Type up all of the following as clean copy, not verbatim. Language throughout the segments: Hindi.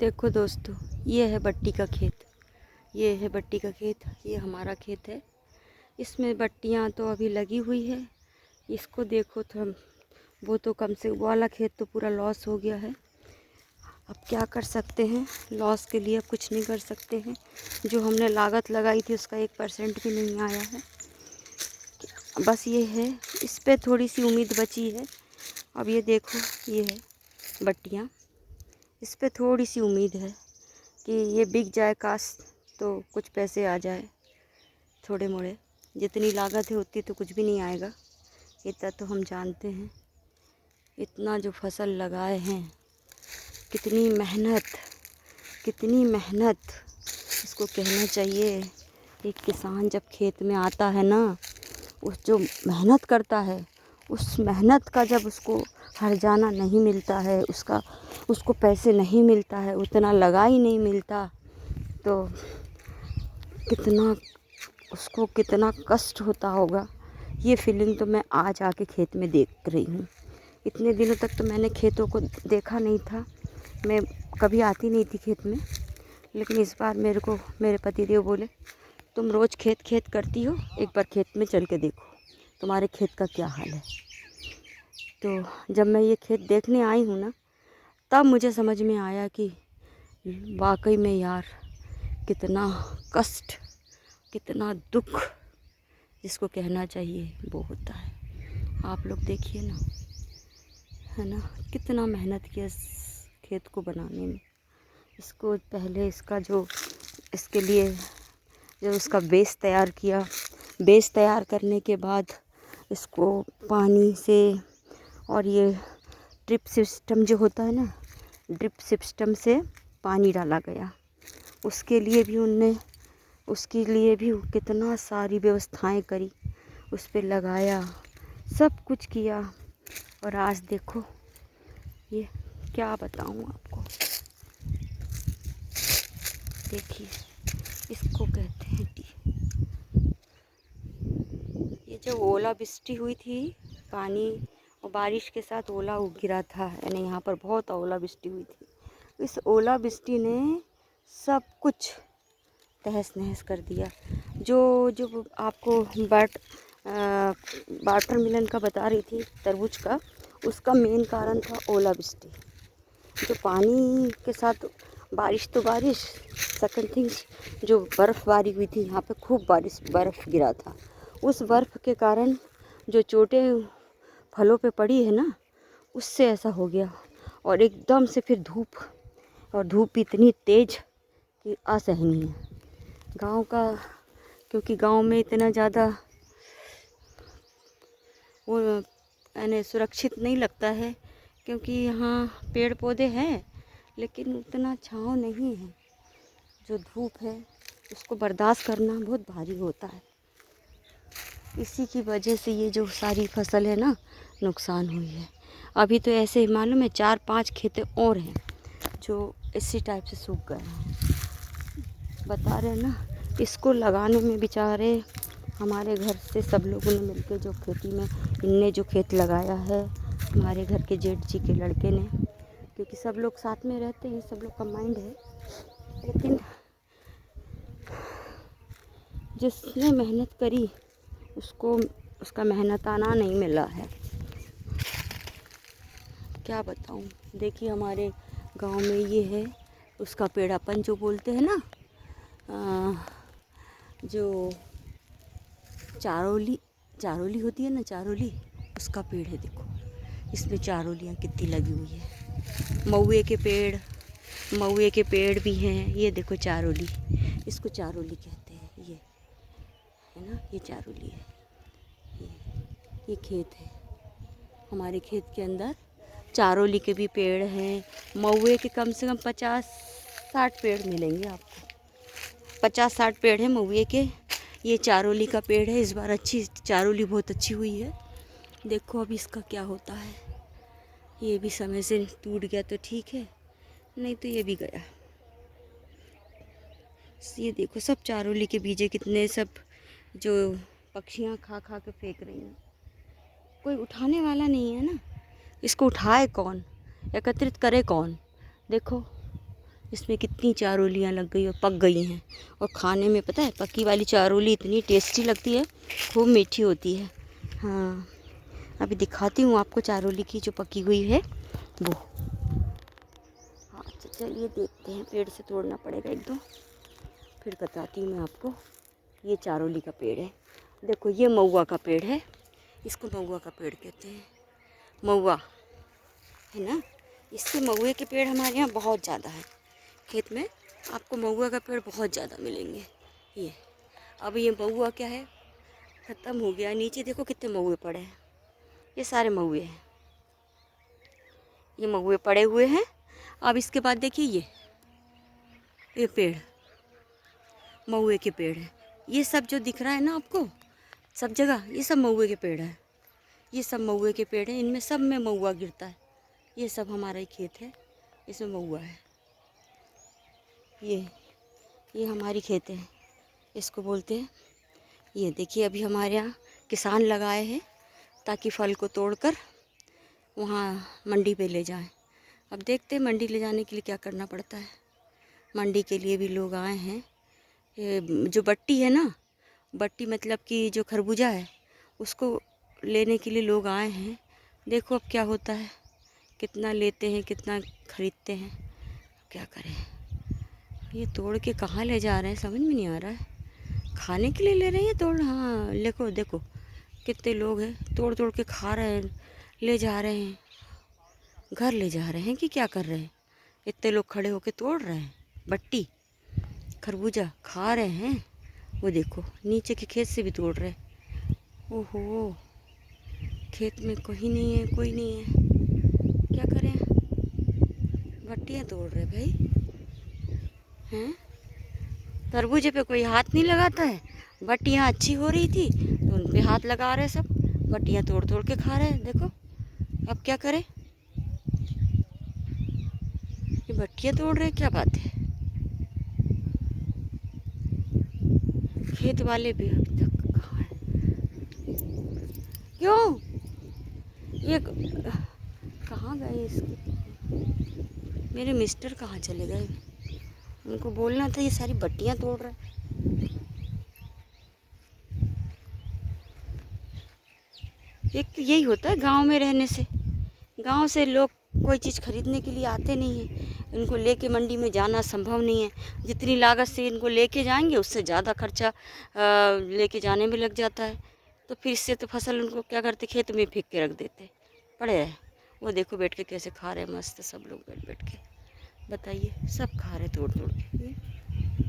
देखो दोस्तों, ये है बट्टी का खेत। ये है बट्टी का खेत, ये हमारा खेत है। इसमें बट्टियाँ तो अभी लगी हुई है। इसको देखो तो वो तो कम से वो वाला खेत तो पूरा लॉस हो गया है। अब क्या कर सकते हैं, लॉस के लिए अब कुछ नहीं कर सकते हैं। जो हमने लागत लगाई थी उसका 1% भी नहीं आया है। बस ये है, इस पे थोड़ी सी उम्मीद बची है। अब ये देखो, ये है बट्टियाँ, इस पे थोड़ी सी उम्मीद है कि ये बिक जाए काश, तो कुछ पैसे आ जाए थोड़े मोड़े। जितनी लागत है उतनी तो कुछ भी नहीं आएगा, इतना तो हम जानते हैं। इतना जो फसल लगाए हैं, कितनी मेहनत, कितनी मेहनत, इसको कहना चाहिए। एक किसान जब खेत में आता है ना, उस जो मेहनत करता है, उस मेहनत का जब उसको हर्जाना नहीं मिलता है, उसको पैसे नहीं मिलता है, उतना लगा ही नहीं मिलता, तो कितना कष्ट होता होगा। ये फीलिंग तो मैं आज आके खेत में देख रही हूँ। इतने दिनों तक तो मैंने खेतों को देखा नहीं था, मैं कभी आती नहीं थी खेत में। लेकिन इस बार मेरे को मेरे पतिदेव बोले, तुम रोज़ खेत करती हो, एक बार खेत में चल के देखो तुम्हारे खेत का क्या हाल है। तो जब मैं ये खेत देखने आई हूँ ना, तब मुझे समझ में आया कि वाकई में यार, कितना कष्ट, कितना दुख जिसको कहना चाहिए वो होता है। आप लोग देखिए ना, है ना, कितना मेहनत किया इस खेत को बनाने में। इसको पहले इसके लिए जो उसका बेस तैयार किया, बेस तैयार करने के बाद इसको पानी से, और ये ड्रिप सिस्टम जो होता है ना, ड्रिप सिस्टम से पानी डाला गया। उसके लिए भी कितना सारी व्यवस्थाएं करी, उस पे लगाया, सब कुछ किया। और आज देखो, ये क्या बताऊं आपको। देखिए, इसको कहते हैं ये जो ओलावृष्टि हुई थी, पानी और बारिश के साथ ओला गिरा था, यानी यहाँ पर बहुत ओलावृष्टि हुई थी। इस ओलावृष्टि ने सब कुछ तहस नहस कर दिया। जो आपको वाटरमेलन का बता रही थी, तरबूज का, उसका मेन कारण था ओलावृष्टि। जो पानी के साथ बारिश तो बारिश, सेकंड थिंग्स जो बर्फ़बारी हुई थी, यहाँ पे खूब बर्फ़ गिरा था। उस बर्फ़ के कारण जो चोटें फलों पे पड़ी है ना, उससे ऐसा हो गया। और एकदम से फिर धूप इतनी तेज़ कि असहनीय। गांव का, क्योंकि गांव में इतना ज़्यादा वो यानी सुरक्षित नहीं लगता है, क्योंकि यहाँ पेड़ पौधे हैं लेकिन उतना छाँव नहीं है। जो धूप है उसको बर्दाश्त करना बहुत भारी होता है। इसी की वजह से ये जो सारी फसल है ना, नुकसान हुई है। अभी तो ऐसे मालूम है 4-5 खेतें और हैं जो इसी टाइप से सूख गए हैं। बता रहे ना, इसको लगाने में बेचारे हमारे घर से सब लोगों ने मिलकर, जो खेती में इनने जो खेत लगाया है, हमारे घर के जेठ जी के लड़के ने, क्योंकि सब लोग साथ में रहते हैं, सब लोग कंबाइंड है। लेकिन जिसने मेहनत करी उसको उसका मेहनताना नहीं मिला है। क्या बताऊं। देखिए, हमारे गांव में ये है उसका पेड़ापन जो बोलते हैं ना, जो चारोली होती है ना, चारोली, उसका पेड़ है। देखो, इसमें चारोलियाँ कितनी लगी हुई है। महुए के पेड़ भी हैं। ये देखो चारोली, इसको चारोली कहते हैं। ये है ना, ये चारोली है। ये खेत है, हमारे खेत के अंदर चारोली के भी पेड़ हैं। महुए के कम से कम 50-60 पेड़ मिलेंगे आपको। 50-60 पेड़ हैं महुए के। ये चारोली का पेड़ है। इस बार अच्छी चारोली बहुत अच्छी हुई है। देखो अब इसका क्या होता है। ये भी समय से टूट गया तो ठीक है, नहीं तो ये भी गया। ये देखो, सब चारोली के बीजे कितने, सब जो पक्षियाँ खा खा के फेंक रही हैं। कोई उठाने वाला नहीं है ना, इसको उठाए कौन, एकत्रित करे कौन। देखो इसमें कितनी चारोलियाँ लग गई और पक गई हैं। और खाने में पता है पकी वाली चारोली इतनी टेस्टी लगती है, खूब मीठी होती है। हाँ, अभी दिखाती हूँ आपको चारोली की जो पकी हुई है वो। हाँ चलिए देखते हैं, पेड़ से तोड़ना पड़ेगा एक दो, फिर बताती हूँ मैं आपको। ये चारोली का पेड़ है, देखो ये महुआ का पेड़ है, इसको महुआ का पेड़ कहते हैं। महुआ है ना, इसके महुए के पेड़ हमारे यहाँ बहुत ज़्यादा है। खेत में आपको महुआ का पेड़ बहुत ज़्यादा मिलेंगे। ये अब ये महुआ क्या है, ख़त्म हो गया। नीचे देखो कितने महुए पड़े हैं, ये सारे महुए हैं, ये महुए पड़े हुए हैं। अब इसके बाद देखिए ये पेड़ महुए के पेड़ है। ये सब जो दिख रहा है ना आपको सब जगह, ये सब महुए के पेड़ है। ये सब महुए के पेड़ हैं, इनमें सब में महुआ गिरता है। ये सब हमारा ही खेत है, इसमें महुआ है। ये हमारी खेत है, इसको बोलते हैं। ये देखिए अभी हमारे यहाँ किसान लगाए हैं ताकि फल को तोड़कर वहाँ मंडी पे ले जाएं। अब देखते हैं मंडी ले जाने के लिए क्या करना पड़ता है। मंडी के लिए भी लोग आए हैं। ये जो बट्टी है ना, बट्टी मतलब कि जो खरबूजा है, उसको लेने के लिए लोग आए हैं। देखो अब क्या होता है, कितना लेते हैं कितना ख़रीदते हैं, क्या करें। ये तोड़ के कहाँ ले जा रहे हैं समझ में नहीं आ रहा है। खाने के लिए ले रहे हैं तोड़, हाँ देखो देखो कितने लोग हैं, तोड़ तोड़ के खा रहे हैं, ले जा रहे हैं, घर ले जा रहे हैं कि क्या कर रहे हैं। इतने लोग खड़े होके तोड़ रहे हैं, बट्टी खरबूजा खा रहे हैं। वो देखो नीचे के खेत से भी तोड़ रहे हैं। ओहो, खेत में कोई नहीं है, कोई नहीं है, क्या करें। बट्टियाँ तोड़ रहे भाई हैं। तरबूजे पे कोई हाथ नहीं लगाता है। बट्टियाँ अच्छी हो रही थी तो उन पे हाथ लगा रहे सब, बट्टियाँ तोड़ तोड़ के खा रहे हैं। देखो अब क्या करें, ये बट्टियाँ तोड़ रहे हैं, क्या बात है। खेत वाले भी अभी तक कहाँ है, क्यों ये कहाँ गए इसके, मेरे मिस्टर कहाँ चले गए। उनको बोलना था ये सारी बट्टियाँ तोड़ रहे हैं। एक तो यही होता है गांव में रहने से, गांव से लोग कोई चीज़ खरीदने के लिए आते नहीं हैं। इनको लेके मंडी में जाना संभव नहीं है। जितनी लागत से इनको लेके जाएंगे उससे ज़्यादा खर्चा लेके जाने में लग जाता है। तो फिर इससे तो फसल उनको क्या करते, खेत में फेंक के रख देते पड़े है। वो देखो बैठ के कैसे खा रहे हैं मस्त सब लोग बैठ बैठ के, बताइए सब खा रहे तोड़ तोड़ के।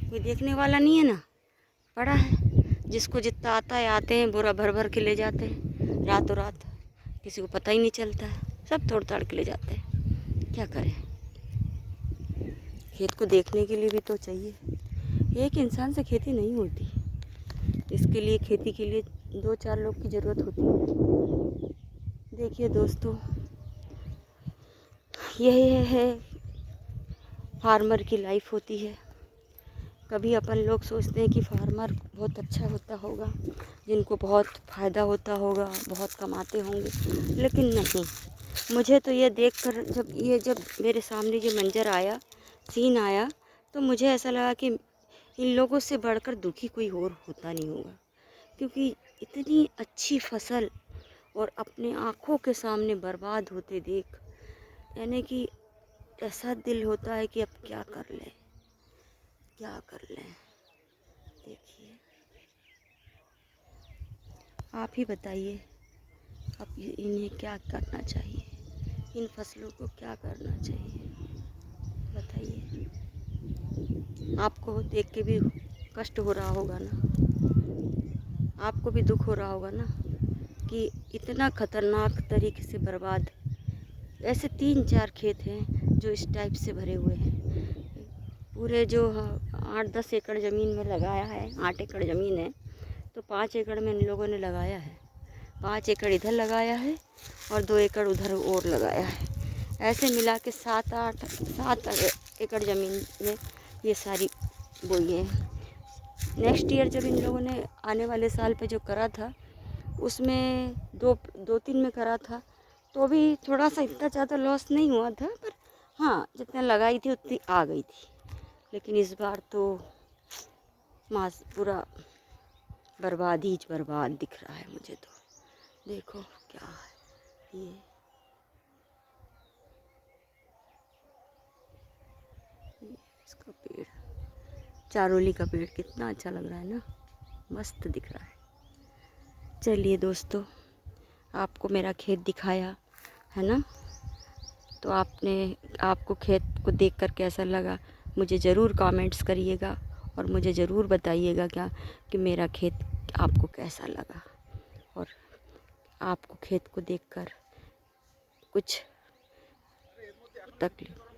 कोई देखने वाला नहीं है ना, पड़ा है। जिसको जितना आता है आते हैं, बोरा भर भर के ले जाते हैं रातों रात, किसी को पता ही नहीं चलता है, सब तोड़ ताड़ के ले जाते हैं। क्या करें, खेत को देखने के लिए भी तो चाहिए। एक इंसान से खेती नहीं होती, इसके लिए खेती के लिए 2-4 लोग की ज़रूरत होती है। देखिए दोस्तों, यही है फार्मर की लाइफ होती है। कभी अपन लोग सोचते हैं कि फार्मर बहुत अच्छा होता होगा, जिनको बहुत फ़ायदा होता होगा, बहुत कमाते होंगे, लेकिन नहीं। मुझे तो ये देखकर जब मेरे सामने ये मंजर आया, सीन आया, तो मुझे ऐसा लगा कि इन लोगों से बढ़कर दुखी कोई और होता नहीं होगा। क्योंकि इतनी अच्छी फसल और अपने आँखों के सामने बर्बाद होते देख, यानी कि ऐसा दिल होता है कि अब क्या कर लें, क्या कर लें। देखिए आप ही बताइए, अब इन्हें क्या करना चाहिए, इन फसलों को क्या करना चाहिए, बताइए। आपको देख के भी कष्ट हो रहा होगा ना, आपको भी दुख हो रहा होगा ना कि इतना ख़तरनाक तरीके से बर्बाद। ऐसे 3-4 खेत हैं जो इस टाइप से भरे हुए हैं। पूरे जो 8-10 एकड़ ज़मीन में लगाया है, 8 एकड़ ज़मीन है तो 5 एकड़ में इन लोगों ने लगाया है, 5 एकड़ इधर लगाया है और 2 एकड़ उधर और लगाया है। ऐसे मिला के 7 एकड़ ज़मीन में ये सारी बोई है। नेक्स्ट ईयर जब इन लोगों ने आने वाले साल पे जो करा था, उसमें 2-3 में करा था, तो भी थोड़ा सा इतना ज़्यादा लॉस नहीं हुआ था, पर हाँ जितना लगाई थी उतनी आ गई थी। लेकिन इस बार तो मास पूरा बर्बाद ही बर्बाद दिख रहा है मुझे तो। देखो क्या है ये इसका पेड़, चारोली का पेड़ कितना अच्छा लग रहा है ना, मस्त दिख रहा है। चलिए दोस्तों, आपको मेरा खेत दिखाया है ना, तो आपको खेत को देखकर कैसा लगा मुझे ज़रूर कमेंट्स करिएगा और मुझे ज़रूर बताइएगा क्या कि मेरा खेत आपको कैसा लगा, और आपको खेत को देखकर कुछ तकलीफ